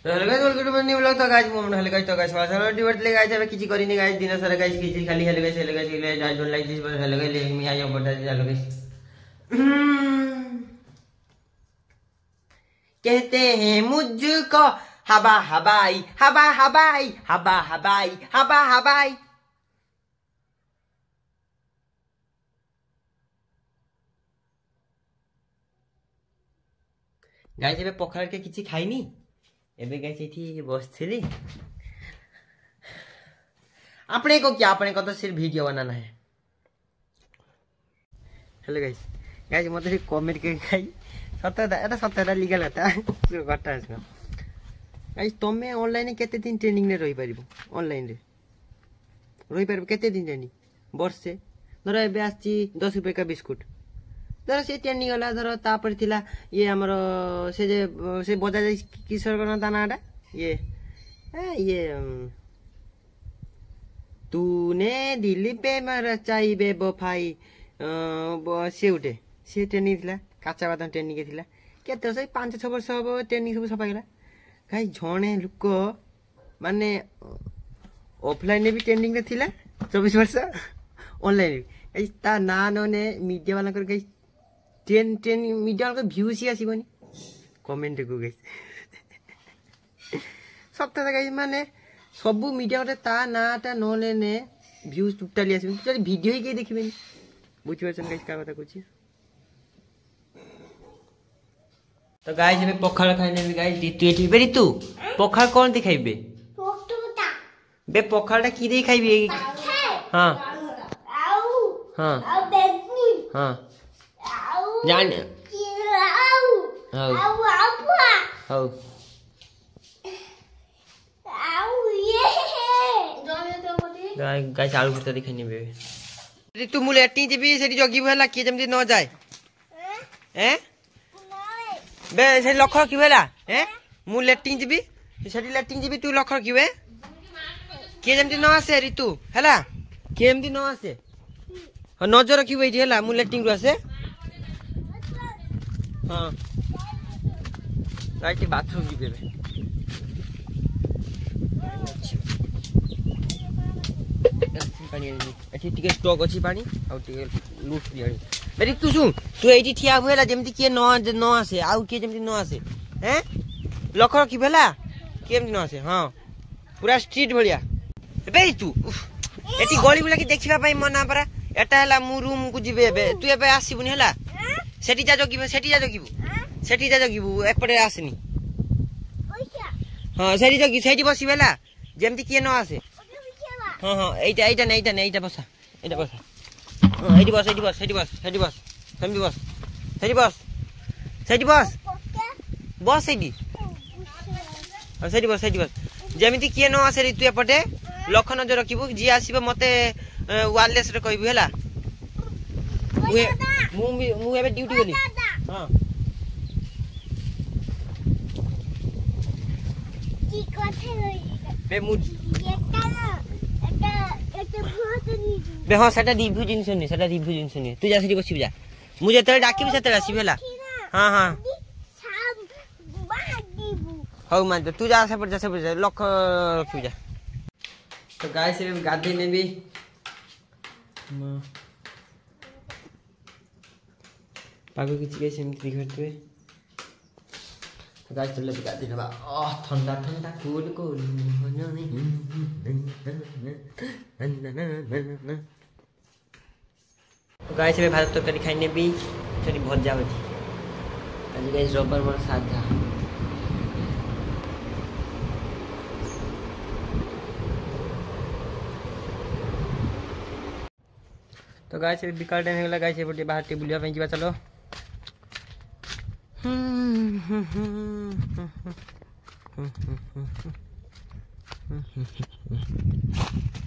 तो hello guys welcome to my new vlog. तो guys मोमन हेलो गाइस तो गाइस वाला डिबेट ले गाइस अबे किछि करिनी गाइस दिन सारा गाइस किछि खाली hello guys I don't like this but hello guys मी आई बट हेलो गाइस कहते हैं मुझको हवा हवाई हवा हवाई हवा हवाई हवा हवाई। गाइस एबे पखाड़ के किछि खाइनी एबे गाइस एठी बसथिली अपने को क्या अपने को तो सिर्फ वीडियो बनाना है। हेलो गाइस गाइस मत से कमेंट के गाइस सत्ता लीगल होता जो घटा है गाइस तमे ऑनलाइन केते दिन ट्रेनिंग ने रही परिबो ऑनलाइन रे रही परिबो केते दिन ट्रेनिंग वर्ष से धर एबे आछि 10 रुपए का बिस्कुट धर से ट्रेनिंग होला धर तापर थिला ये हमर से बजा किशोर करना दानाडा ये तूने दिल पे मरचाई बेवफाई से उठे से ट्रेनिंग थिला काचा बादाम ट्रेनिंग थिला केते से 5-6 वर्ष हो ट्रेनिंग सब सफा गेला गाइस जणे लोक माने ऑफलाइन ने भी ट्रेनिंग रे थिला 24 वर्ष ऑनलाइन गाइस ता ना ने मीडिया वाला कर गाइस ट्रेन मीडिया वाला व्यूज ही आसीबनी कमेंट को गाइस सत्य गाइस माने सब मीडिया रे ता नाटा न लेने व्यूज टोटली आसीबनी टोटली वीडियो ही के देखिबेनी बुझ परछन गाइस का बात कहछि। तो गाइस एबे पखाल खाइने भी गाइस ऋतु एठी बे ऋतु पखाल कोन दे खाइबे बे पखालटा की दे खाइबे हां हां हां जान हां गाइस आलू भुर्ता दिखाइने बे ऋतु मु लेटिंग जेबी सेठी जगी भला के जेमति न जाय हैं बे से लखर की भेला हैं मु लेटिंग जीबी सेठी लेटिंग जीबी तू लखर की वे के जेमति न आसे ऋतु हैला के जेमति न आसे नजर रखिबो एठी हैला मु लेटिंग रु आसे हां राइट बाथरूम जीबे बे पानी एठी टिके स्टॉक अछि पानी आ टिके लूट दियानी मेरी तू सुन तू एठी ठिया होएला जेमति के न आसे आउ के जेमति न आसे हैं लखर की भेला केमति न आसे हां पूरा स्ट्रीट भलिया बे तू एठी गली बुला के देखिबा पई मना परा एटा हला मु रूम को जिबे बे तू एबे आसीबुनी हला सेठी जा जगिबे सेठी जा जगिबु एकपटे आसनी हां सेठी बसिबेला जेमति के न आसे हां हां एटा बसा हां एटी बस जेमिति किए न आसे ऋतु एपटे लख नजर रखिबु जी आसीबे मते वायरलेस रे कहबु हैला मु एबे ड्यूटी गली हां की कथे बे मु बे हां सेटा रिव्यू जिंस नि तू जा सेठी बसिबि जा मु जेते डाकिबि सेते आसीबि हैला हां हां हाउ मान तू जा से पर लख रखिबि जा। तो गाइस एबे गादी ने भी पागो किछि गाइस एमति दिखतवे गाइस चले गादी नबा ठंडा कूल तो गाइस एबे भात तरकारी खाइने भी थोड़ी भजा होची आज गाइस रबर मोर साधा तो गाइस एबे बिकाल टाइम होला गाइस एबे बाहर टे बुलिया पे जीवा चलो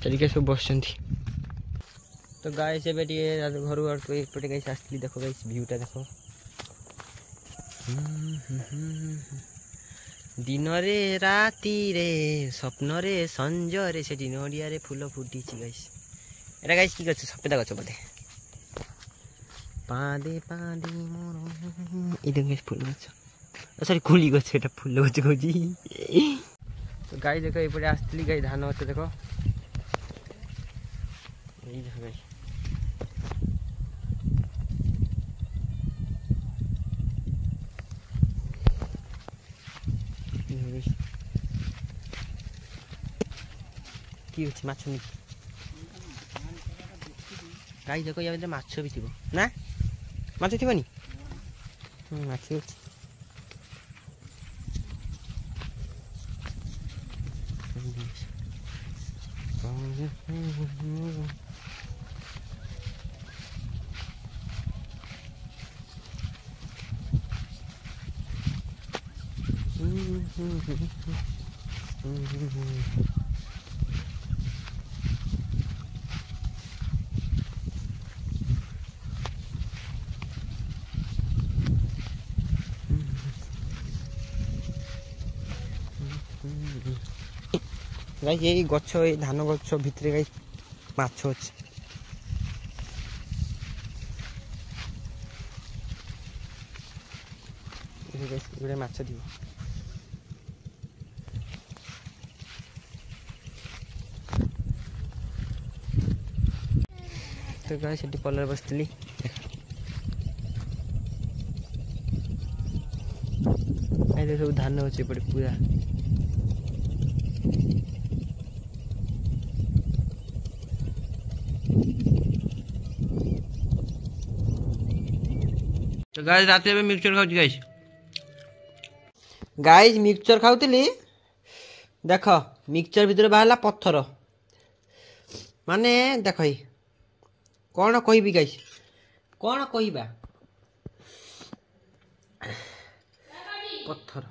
तरीके से बसछंती। तो गाइस एबे घर और तो एपटे गाइस आस्ती देखो गाइस व्यूटा देखो दिन रे राती रे स्वप्न रे संज रे से नड़िया रे फूल फुटी गाइस एटा गाइस की गछ सपेदा गछ बोले पादे मोर इदे गाइस फूल गछ सॉरी कोली गछ एटा फूल गछ कहूची तो गाई देखो एपटे आसली गाई धान गछ देखो এই দেখো গাই কি হচ্ছে মাছ নি গাই দেখো ইয়াতে মাছ भी থিব না মাছ থিবনি মাছ হচ্ছে गाई ये गछ ये धान गछ भितर गाई माछ अच्छे माछ थी तो गाई से पलर बसती सब धान अच्छे पड़े पूरा तो गाइस रात में मिक्सचर खाऊ गाइस गाइस मिक्सचर खाऊली देख मिक्सचर भीतर बाहर पत्थर माने देख कौन कहबी गाइस कौन कहबा पत्थर